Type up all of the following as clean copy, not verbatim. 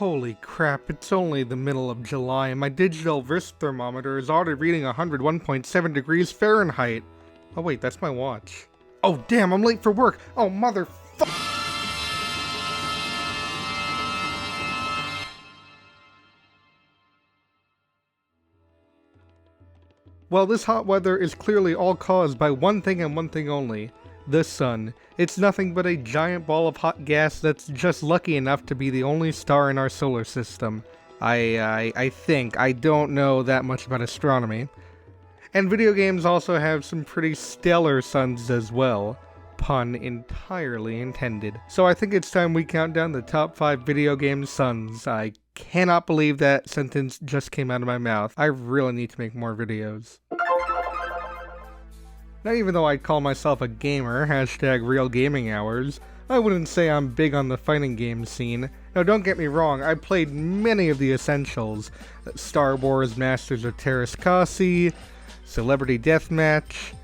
Holy crap, it's only the middle of July and my digital wrist thermometer is already reading 101.7 degrees Fahrenheit. Oh wait, that's my watch. Oh damn, I'm late for work! Oh motherfucker! Well, this hot weather is clearly all caused by one thing and one thing only. The sun. It's nothing but a giant ball of hot gas that's just lucky enough to be the only star in our solar system. I think. I don't know that much about astronomy. And video games also have some pretty stellar suns as well. Pun entirely intended. So I think it's time we count down the top 5 video game suns. I cannot believe that sentence just came out of my mouth. I really need to make more videos. Now, even though I'd call myself a gamer, hashtag real gaming hours, I wouldn't say I'm big on the fighting game scene. Now don't get me wrong, I played many of the essentials. Star Wars Masters of Terrascasi, Celebrity Deathmatch,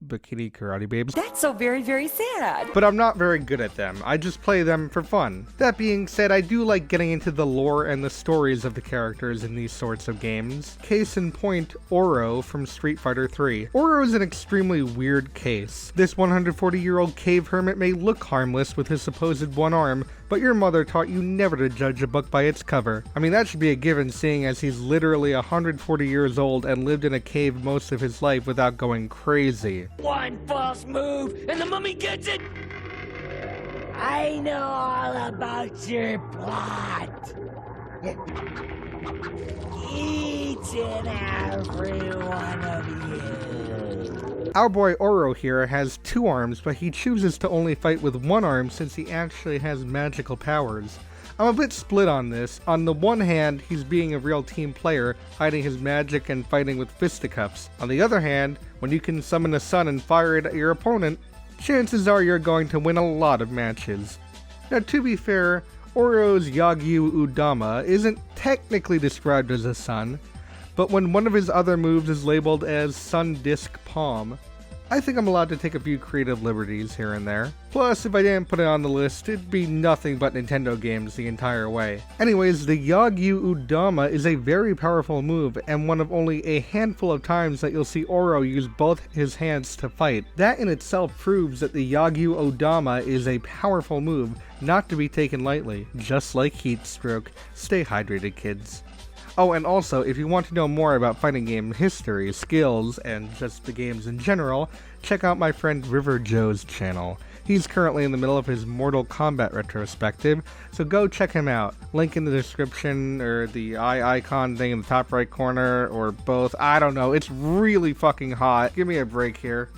Bikini Karate Babes. That's so very, very sad. But I'm not very good at them. I just play them for fun. That being said, I do like getting into the lore and the stories of the characters in these sorts of games. Case in point, Oro from Street Fighter 3. Oro is an extremely weird case. This 140-year-old cave hermit may look harmless with his supposed one arm, but your mother taught you never to judge a book by its cover. I mean, that should be a given seeing as he's literally 140 years old and lived in a cave most of his life without going crazy. One false move, and the mummy gets it! I know all about your plot. Each and every one of you. Our boy Oro here has 2 arms, but he chooses to only fight with 1 arm since he actually has magical powers. I'm a bit split on this. On the one hand, he's being a real team player, hiding his magic and fighting with fisticuffs. On the other hand, when you can summon a sun and fire it at your opponent, chances are you're going to win a lot of matches. Now to be fair, Oro's Yagyu Udama isn't technically described as a sun, but when one of his other moves is labeled as Sun Disc Palm, I think I'm allowed to take a few creative liberties here and there. Plus, if I didn't put it on the list, it'd be nothing but Nintendo games the entire way. Anyways, the Yagyu Udama is a very powerful move, and one of only a handful of times that you'll see Oro use both his hands to fight. That in itself proves that the Yagyu Udama is a powerful move, not to be taken lightly, just like Heat Stroke. Stay hydrated, kids. Oh, and also, if you want to know more about fighting game history, skills, and just the games in general, check out my friend River Joe's channel. He's currently in the middle of his Mortal Kombat retrospective, so go check him out. Link in the description, or the eye icon thing in the top right corner, or both. I don't know, it's really fucking hot. Give me a break here.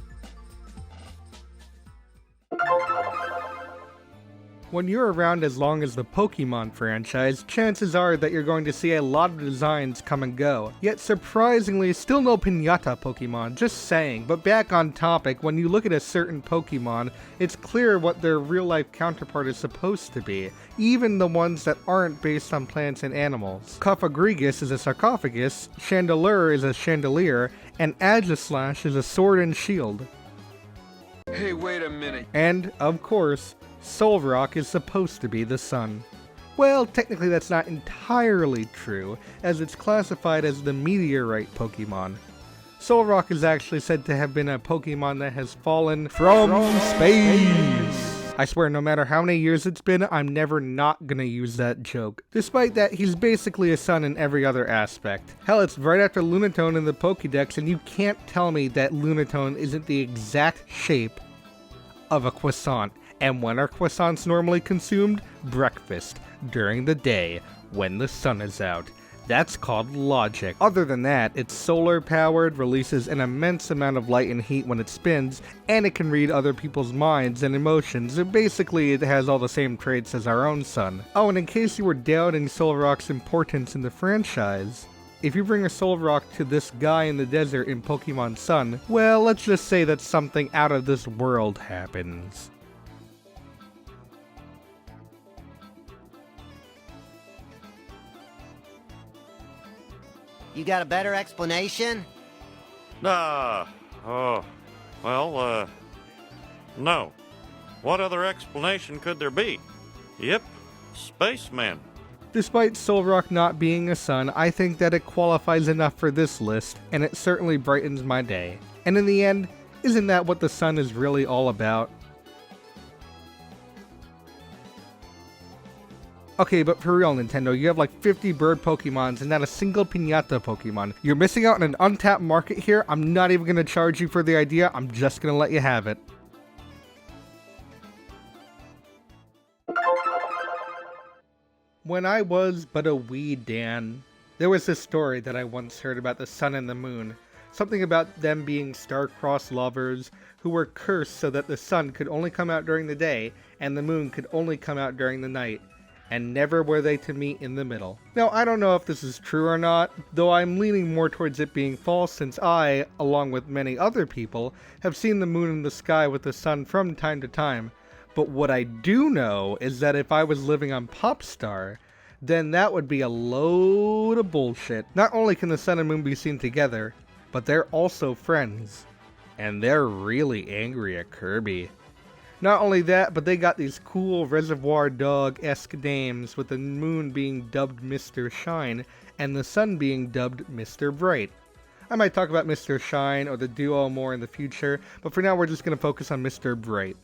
When you're around as long as the Pokémon franchise, chances are that you're going to see a lot of designs come and go. Yet surprisingly, still no Pinata Pokémon, just saying. But back on topic, when you look at a certain Pokémon, it's clear what their real-life counterpart is supposed to be, even the ones that aren't based on plants and animals. Cofagrigus is a sarcophagus, Chandelure is a chandelier, and Aegislash is a sword and shield. Hey, wait a minute. And, of course, Solrock is supposed to be the sun. Well, technically that's not entirely true, as it's classified as the meteorite Pokemon. Solrock is actually said to have been a Pokemon that has fallen from space. I swear, no matter how many years it's been, I'm never not gonna use that joke. Despite that, he's basically a sun in every other aspect. Hell, it's right after Lunatone in the Pokédex, and you can't tell me that Lunatone isn't the exact shape of a croissant. And when are croissants normally consumed? Breakfast, during the day, when the sun is out. That's called logic. Other than that, it's solar powered, releases an immense amount of light and heat when it spins, and it can read other people's minds and emotions. And basically, it has all the same traits as our own sun. Oh, and in case you were doubting Solrock's importance in the franchise, if you bring a Solrock to this guy in the desert in Pokemon Sun, well, let's just say that something out of this world happens. You got a better explanation? No. What other explanation could there be? Yep, Spaceman. Despite Solrock not being a sun, I think that it qualifies enough for this list, and it certainly brightens my day. And in the end, isn't that what the sun is really all about? Okay, but for real, Nintendo, you have like 50 bird Pokemons and not a single Piñata Pokemon. You're missing out on an untapped market here. I'm not even going to charge you for the idea. I'm just going to let you have it. When I was but a wee Dan, there was this story that I once heard about the sun and the moon. Something about them being star-crossed lovers who were cursed so that the sun could only come out during the day and the moon could only come out during the night. And never were they to meet in the middle. Now, I don't know if this is true or not, though I'm leaning more towards it being false since I, along with many other people, have seen the moon in the sky with the sun from time to time. But what I do know is that if I was living on Popstar, then that would be a load of bullshit. Not only can the sun and moon be seen together, but they're also friends. And they're really angry at Kirby. Not only that, but they got these cool Reservoir Dog-esque names, with the moon being dubbed Mr. Shine, and the sun being dubbed Mr. Bright. I might talk about Mr. Shine or the duo more in the future, but for now we're just going to focus on Mr. Bright.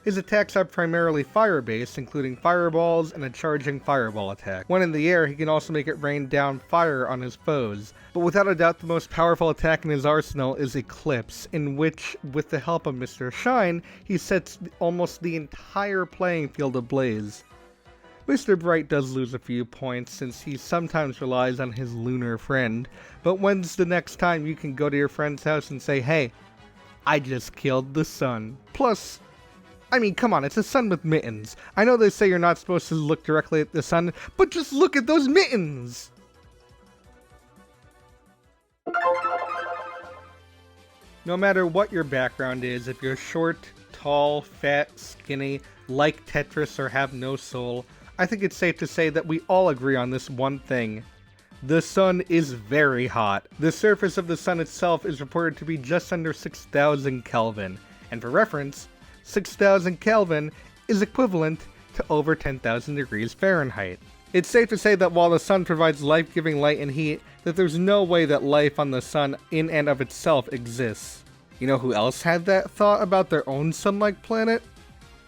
His attacks are primarily fire-based, including fireballs and a charging fireball attack. When in the air, he can also make it rain down fire on his foes. But without a doubt, the most powerful attack in his arsenal is Eclipse, in which, with the help of Mr. Shine, he sets almost the entire playing field ablaze. Mr. Bright does lose a few points since he sometimes relies on his lunar friend, but when's the next time you can go to your friend's house and say, "Hey, I just killed the sun"? Plus, I mean, come on, it's a sun with mittens. I know they say you're not supposed to look directly at the sun, but just look at those mittens! No matter what your background is, if you're short, tall, fat, skinny, like Tetris, or have no soul, I think it's safe to say that we all agree on this one thing. The sun is very hot. The surface of the sun itself is reported to be just under 6,000 Kelvin, and for reference, 6,000 Kelvin is equivalent to over 10,000 degrees Fahrenheit. It's safe to say that while the sun provides life-giving light and heat, that there's no way that life on the sun in and of itself exists. You know who else had that thought about their own sun-like planet?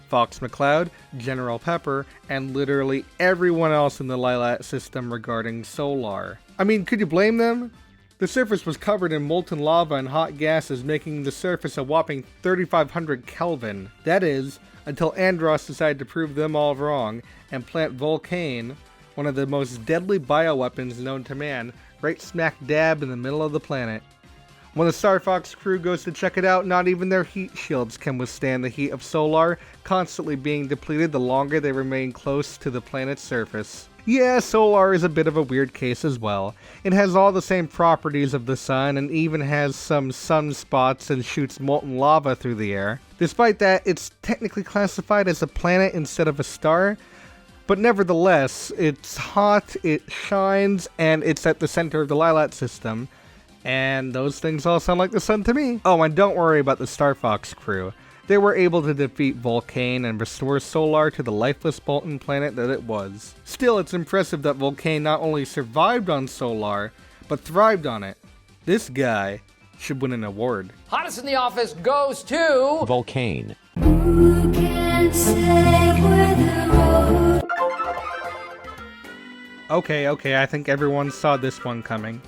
Fox McCloud, General Pepper, and literally everyone else in the Lilat system regarding Solar. I mean, could you blame them? The surface was covered in molten lava and hot gases, making the surface a whopping 3,500 Kelvin. That is, until Andros decided to prove them all wrong and plant Volcane, one of the most deadly bioweapons known to man, right smack dab in the middle of the planet. When the Star Fox crew goes to check it out, not even their heat shields can withstand the heat of Solar, constantly being depleted the longer they remain close to the planet's surface. Yeah, Solar is a bit of a weird case as well. It has all the same properties of the sun and even has some sunspots and shoots molten lava through the air. Despite that, it's technically classified as a planet instead of a star, but nevertheless, it's hot, it shines, and it's at the center of the Lilat system. And those things all sound like the sun to me. Oh, and don't worry about the Star Fox crew. They were able to defeat Volcane and restore Solar to the lifeless molten planet that it was. Still, it's impressive that Volcane not only survived on Solar, but thrived on it. This guy should win an award. Hottest in the office goes to Volcane. Who can say where the road? Okay, I think everyone saw this one coming.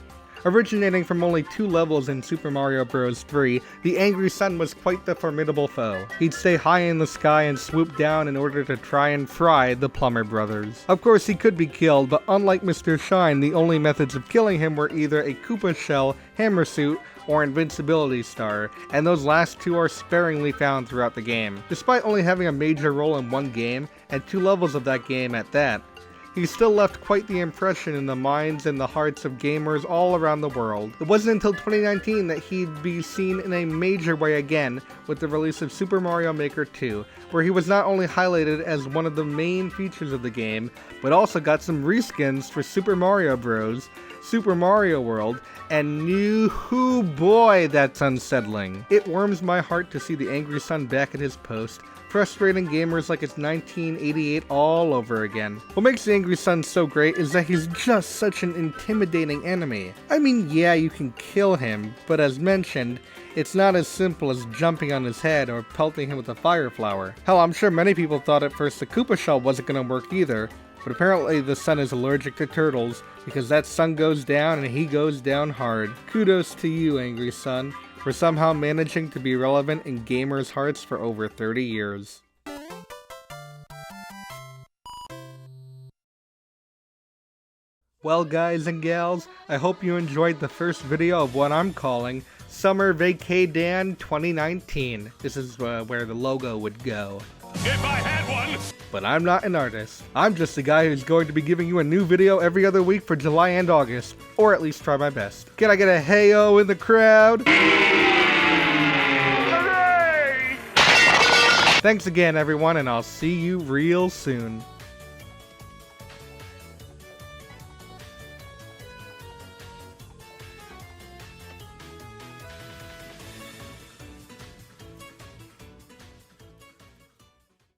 Originating from only 2 levels in Super Mario Bros. 3, the Angry Sun was quite the formidable foe. He'd stay high in the sky and swoop down in order to try and fry the Plumber Brothers. Of course, he could be killed, but unlike Mr. Shine, the only methods of killing him were either a Koopa Shell, Hammer Suit, or Invincibility Star, and those last 2 are sparingly found throughout the game. Despite only having a major role in one game, and 2 levels of that game at that, he still left quite the impression in the minds and the hearts of gamers all around the world. It wasn't until 2019 that he'd be seen in a major way again with the release of Super Mario Maker 2, where he was not only highlighted as one of the main features of the game, but also got some reskins for Super Mario Bros., Super Mario World, and new boy, that's unsettling. It warms my heart to see the angry sun back at his post, frustrating gamers like it's 1988 all over again. What makes the angry sun so great is that he's just such an intimidating enemy. I mean, yeah, you can kill him, but as mentioned, it's not as simple as jumping on his head or pelting him with a fire flower. Hell, I'm sure many people thought at first the Koopa Shell wasn't gonna work either, but apparently the sun is allergic to turtles because that sun goes down and he goes down hard. Kudos to you, angry sun, for somehow managing to be relevant in gamers' hearts for over 30 years. Well guys and gals, I hope you enjoyed the first video of what I'm calling Summer Vacadan 2019. This is where the logo would go. If I had one! But I'm not an artist. I'm just a guy who's going to be giving you a new video every other week for July and August. Or at least try my best. Can I get a hey-oh in the crowd? Hooray! Thanks again everyone, and I'll see you real soon.